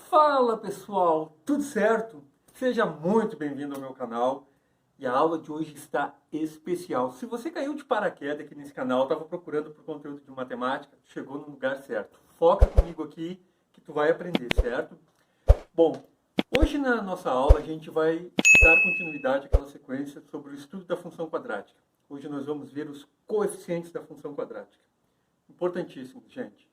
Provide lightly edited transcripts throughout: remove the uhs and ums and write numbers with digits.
Fala pessoal, tudo certo? Seja muito bem-vindo ao meu canal e a aula de hoje está especial. Se você caiu de paraquedas aqui nesse canal, estava procurando por conteúdo de matemática, chegou no lugar certo. Foca comigo aqui que tu vai aprender, certo? Bom, hoje na nossa aula a gente vai dar continuidade àquela sequência sobre o estudo da função quadrática. Hoje nós vamos ver os coeficientes da função quadrática. Importantíssimo, gente.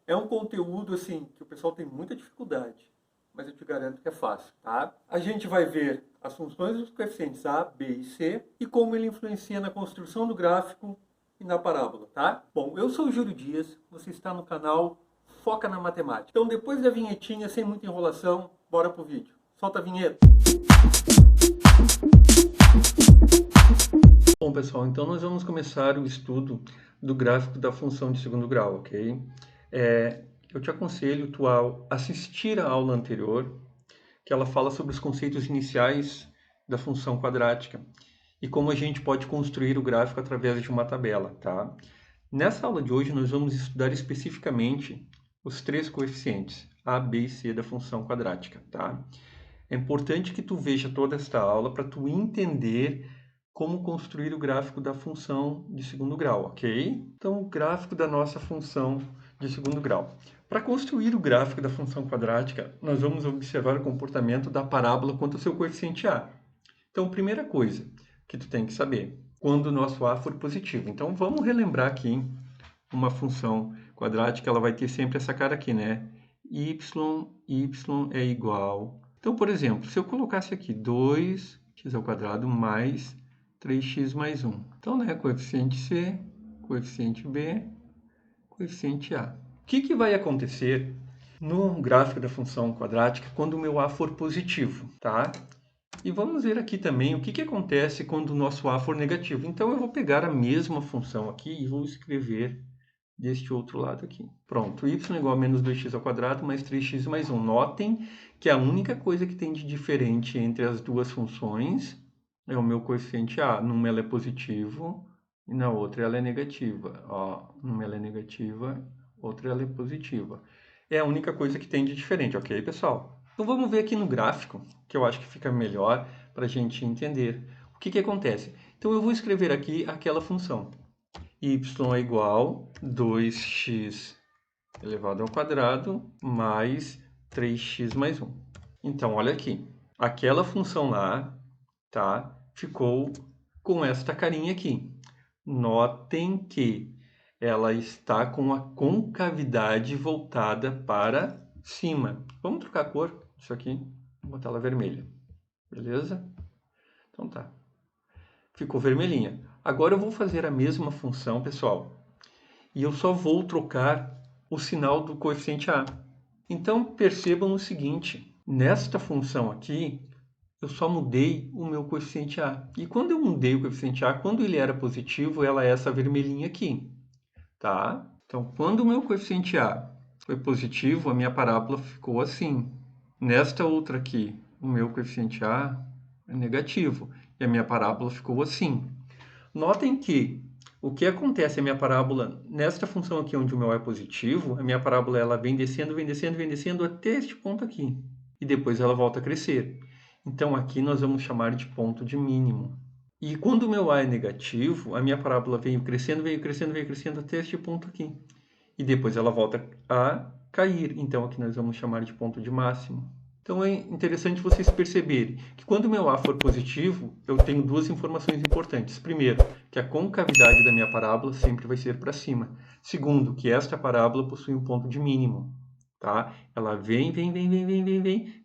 É um conteúdo assim que o pessoal tem muita dificuldade, mas eu te garanto que é fácil, tá? A gente vai ver as funções dos coeficientes A, B e C e como ele influencia na construção do gráfico e na parábola, tá? Bom, eu sou o Júlio Dias, você está no canal Foca na Matemática. Então, depois da vinhetinha, sem muita enrolação, bora pro vídeo. Solta a vinheta. Bom, pessoal, então nós vamos começar o estudo do gráfico da função de segundo grau, ok? Eu te aconselho tu a assistir a aula anterior, que ela fala sobre os conceitos iniciais da função quadrática e como a gente pode construir o gráfico através de uma tabela, tá? Nessa aula de hoje nós vamos estudar especificamente os três coeficientes, A, B e C da função quadrática, tá? É importante que tu veja toda esta aula para tu entender como construir o gráfico da função de segundo grau, ok? Então, o gráfico da nossa função de segundo grau. Para construir o gráfico da função quadrática, nós vamos observar o comportamento da parábola quanto ao seu coeficiente A. Então, primeira coisa que tu tem que saber, quando o nosso A for positivo. Então, vamos relembrar aqui uma função quadrática, ela vai ter sempre essa cara aqui, né? Y é igual. Então, por exemplo, se eu colocasse aqui 2x ao quadrado mais 3x mais 1. Então, né, coeficiente C, coeficiente B, coeficiente A. O que vai acontecer no gráfico da função quadrática quando o meu A for positivo, tá? E vamos ver aqui também o que acontece quando o nosso A for negativo. Então, eu vou pegar a mesma função aqui e vou escrever deste outro lado aqui. Pronto, y é igual a menos 2x ao quadrado mais 3x mais 1. Notem que a única coisa que tem de diferente entre as duas funções é o meu coeficiente A. Numa ela é positivo e na outra ela é negativa. Ó, numa ela é negativa, outra ela é positiva. É a única coisa que tem de diferente, ok, pessoal? Então vamos ver aqui no gráfico, que eu acho que fica melhor para a gente entender o que acontece. Então eu vou escrever aqui aquela função y é igual a 2x elevado ao quadrado mais 3x mais 1. Então, olha aqui. Aquela função lá, tá? Ficou com esta carinha aqui. Notem que ela está com a concavidade voltada para cima. Vamos trocar a cor disso aqui. Vou botar ela vermelha. Beleza? Então tá. Ficou vermelhinha. Agora eu vou fazer a mesma função, pessoal, e eu só vou trocar o sinal do coeficiente A. Então, percebam o seguinte, nesta função aqui, eu só mudei o meu coeficiente A. E quando eu mudei o coeficiente A, quando ele era positivo, ela é essa vermelhinha aqui, tá? Então, quando o meu coeficiente A foi positivo, a minha parábola ficou assim. Nesta outra aqui, o meu coeficiente A é negativo e a minha parábola ficou assim. Notem que o que acontece a minha parábola, nesta função aqui onde o meu A é positivo, a minha parábola ela vem descendo, vem descendo, vem descendo até este ponto aqui. E depois ela volta a crescer. Então aqui nós vamos chamar de ponto de mínimo. E quando o meu A é negativo, a minha parábola veio crescendo, veio crescendo, veio crescendo até este ponto aqui. E depois ela volta a cair. Então aqui nós vamos chamar de ponto de máximo. Então é interessante vocês perceberem que quando o meu A for positivo, eu tenho duas informações importantes. Primeiro, que a concavidade da minha parábola sempre vai ser para cima. Segundo, que esta parábola possui um ponto de mínimo. Tá? Ela vem,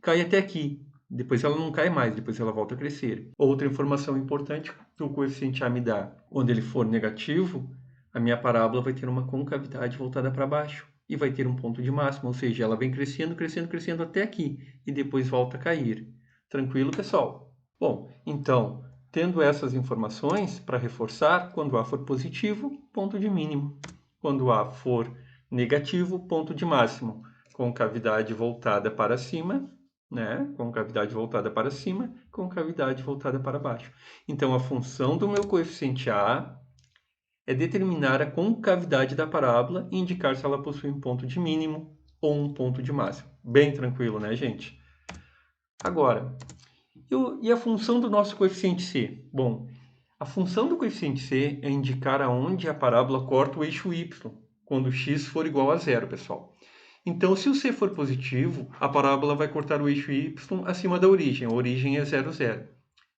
cai até aqui. Depois ela não cai mais, depois ela volta a crescer. Outra informação importante que o coeficiente A me dá, quando ele for negativo, a minha parábola vai ter uma concavidade voltada para baixo e vai ter um ponto de máximo, ou seja, ela vem crescendo, crescendo, crescendo até aqui e depois volta a cair. Tranquilo, pessoal? Bom, então, tendo essas informações para reforçar, quando A for positivo, ponto de mínimo. Quando A for negativo, ponto de máximo. Concavidade voltada para cima, né? Concavidade voltada para cima, concavidade voltada para baixo. Então, a função do meu coeficiente A é determinar a concavidade da parábola e indicar se ela possui um ponto de mínimo ou um ponto de máximo. Bem tranquilo, né, gente? Agora, e a função do nosso coeficiente C? Bom, a função do coeficiente C é indicar aonde a parábola corta o eixo y, quando x for igual a zero, pessoal. Então, se o C for positivo, a parábola vai cortar o eixo y acima da origem. A origem é 0, 0.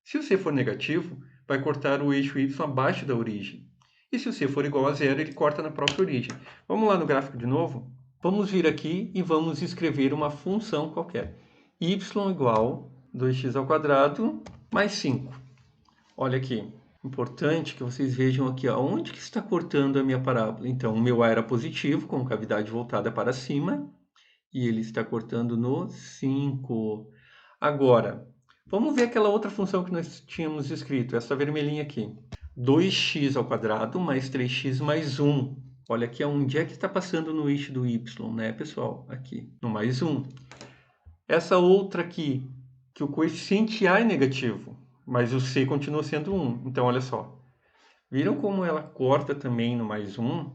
Se o C for negativo, vai cortar o eixo y abaixo da origem. E se o C for igual a zero, ele corta na própria origem. Vamos lá no gráfico de novo? Vamos vir aqui e vamos escrever uma função qualquer. Y igual 2x ao quadrado mais 5. Olha aqui. Importante que vocês vejam aqui onde que está cortando a minha parábola. Então, o meu A era positivo, com cavidade voltada para cima, e ele está cortando no 5. Agora, vamos ver aquela outra função que nós tínhamos escrito, essa vermelhinha aqui. 2x ao quadrado mais 3x mais 1. Olha aqui onde é que está passando no eixo do y, né, pessoal? Aqui, no mais 1. Essa outra aqui, que o coeficiente A é negativo, mas o C continua sendo 1. Então, olha só. Viram como ela corta também no mais 1?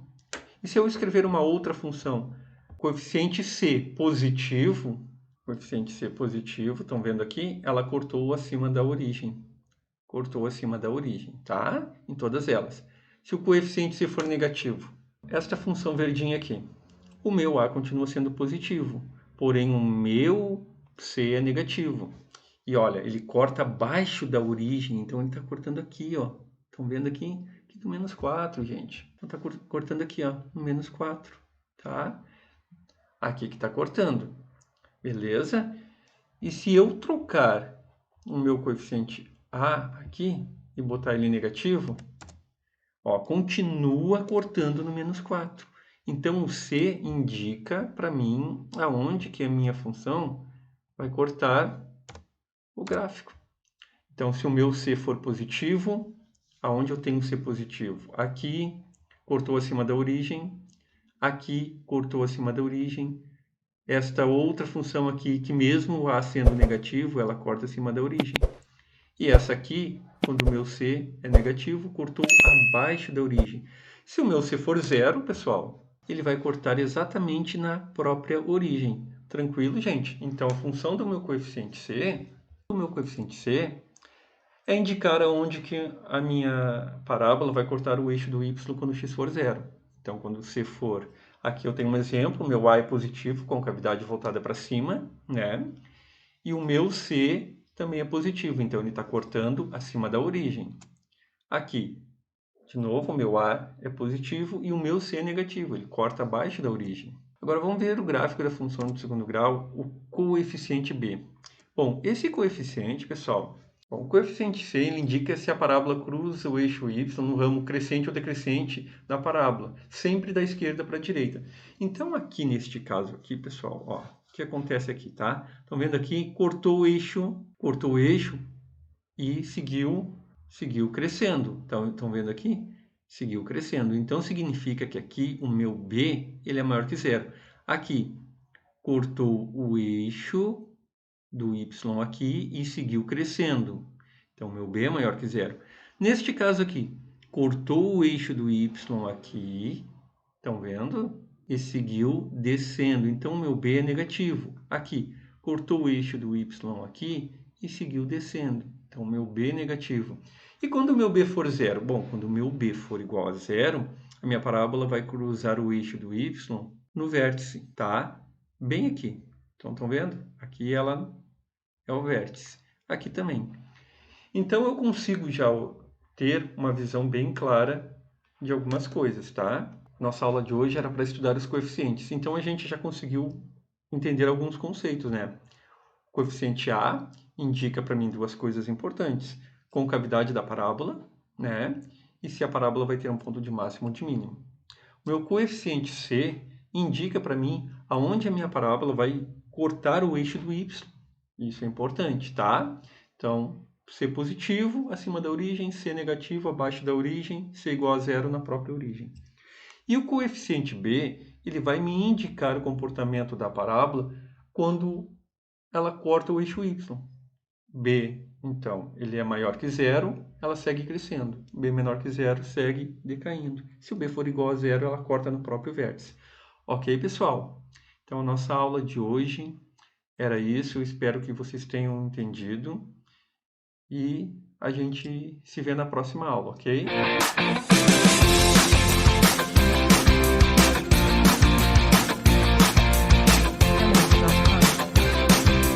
E se eu escrever uma outra função? Coeficiente C positivo, estão vendo aqui? Ela cortou acima da origem. Cortou acima da origem, tá? Em todas elas. Se o coeficiente C for negativo, esta função verdinha aqui, o meu A continua sendo positivo, porém o meu C é negativo. E olha, ele corta abaixo da origem, então ele está cortando aqui, ó. Estão vendo aqui? Aqui do menos 4, gente. Então está cortando aqui, ó, no menos 4, tá? Aqui que está cortando, beleza? E se eu trocar o meu coeficiente A aqui e botar ele negativo, ó, continua cortando no menos 4. Então, o C indica para mim aonde que a minha função vai cortar o gráfico. Então, se o meu C for positivo, aonde eu tenho C positivo? Aqui, cortou acima da origem. Aqui, cortou acima da origem. Esta outra função aqui, que mesmo o A sendo negativo, ela corta acima da origem. E essa aqui, quando o meu C é negativo, cortou abaixo da origem. Se o meu C for zero, pessoal, ele vai cortar exatamente na própria origem. Tranquilo, gente? Então, a função do meu coeficiente C é indicar aonde que a minha parábola vai cortar o eixo do y quando x for zero. Então, quando C for... Aqui eu tenho um exemplo, meu A é positivo, com cavidade voltada para cima, né? E o meu C também é positivo, então ele está cortando acima da origem. Aqui, de novo, o meu A é positivo e o meu C é negativo, ele corta abaixo da origem. Agora vamos ver o gráfico da função do segundo grau, o coeficiente B. Bom, esse coeficiente, pessoal, o coeficiente C ele indica se a parábola cruza o eixo y no ramo crescente ou decrescente da parábola, sempre da esquerda para a direita. Então, aqui neste caso aqui, pessoal, ó, o que acontece aqui, tá? Estão vendo aqui? Cortou o eixo e seguiu crescendo. Então, estão vendo aqui? Seguiu crescendo. Então, significa que aqui o meu B ele é maior que zero. Aqui, cortou o eixo do y aqui e seguiu crescendo. Então, meu B é maior que zero. Neste caso aqui, cortou o eixo do y aqui, estão vendo? E seguiu descendo. Então, meu B é negativo. Aqui, cortou o eixo do y aqui e seguiu descendo. Então, meu B é negativo. E quando o meu B for zero? Bom, quando o meu B for igual a zero, a minha parábola vai cruzar o eixo do y no vértice, tá? Bem aqui. Então, estão vendo? Aqui ela é o vértice. Aqui também. Então, eu consigo já ter uma visão bem clara de algumas coisas, tá? Nossa aula de hoje era para estudar os coeficientes. Então, a gente já conseguiu entender alguns conceitos, né? O coeficiente A indica para mim duas coisas importantes. Concavidade da parábola, né? E se a parábola vai ter um ponto de máximo ou de mínimo. O meu coeficiente C indica para mim aonde a minha parábola vai cortar o eixo do y. Isso é importante, tá? Então, C positivo acima da origem, C negativo abaixo da origem, C igual a zero na própria origem. E o coeficiente B, ele vai me indicar o comportamento da parábola quando ela corta o eixo y. B, então, ele é maior que zero, ela segue crescendo. B menor que zero, segue decaindo. Se o B for igual a zero, ela corta no próprio vértice. Ok, pessoal? Então, a nossa aula de hoje era isso. Eu espero que vocês tenham entendido. E a gente se vê na próxima aula, ok?